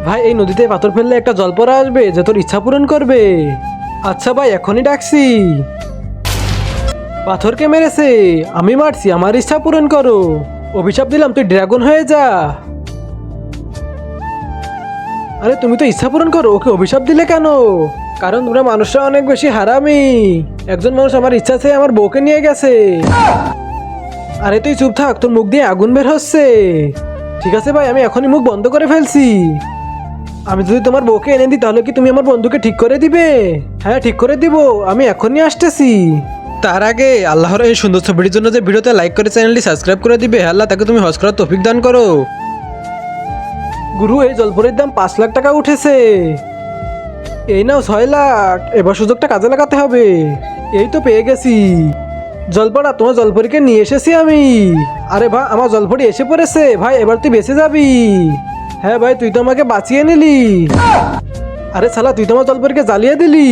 ভাই এই নদীতে পাথর ফেললে একটা জলপরা আসবে যে তোর ইচ্ছা পূরণ করবে। আচ্ছা ভাই এখনই ডাকছি। পাথরকে মেরেছে, আমি মারছি, আমার ইচ্ছা পূরণ করো। অভিশাপ দিলাম তুই ড্রাগন হয়ে যা। আরে তুমি তো ইচ্ছা পূরণ করো, ওকে অভিশাপ দিলে কেন? কারণ তোমরা মানুষরা অনেক বেশি হারামি। একজন মানুষ আমার ইচ্ছা চেয়ে আমার বউকে নিয়ে গেছে। আরে তুই চুপ থাক, তোর মুখ দিয়ে আগুন বের হচ্ছে। ঠিক আছে ভাই, আমি এখনই মুখ বন্ধ করে ফেলছি। আমি যদি তোমার বউকে এনে দিই তাহলে কি তুমি আমার বন্ধুকে ঠিক করে দিবে? হ্যাঁ ঠিক করে দিব, আমি এখনই আসতেছি। তার আগে আল্লাহর এই সুন্দর ছবিটির জন্য যে ভিডিওতে লাইক করে চ্যানেলটি সাবস্ক্রাইব করে দিবে, আল্লাহ তাকে তুমি হজ করার তৌফিক দান করো। গুরু এই জলপরির দাম 5 লাখ টাকা উঠেছে। এই নাও 6 লাখ, এবার সুযোগটা কাজে লাগাতে হবে। এই তো পেয়ে গেছি। জলপরা তোমার জলপরীকে নিয়ে এসেছি আমি। আরে ভাই আমার জলপরি এসে পড়েছে, ভাই এবার তুই বেঁচে যাবি। হ্যাঁ ভাই তুই তো আমাকে বাঁচিয়ে নিলি। আরে শালা তুই তো আমার জলপরীকে জ্বালিয়ে দিলি।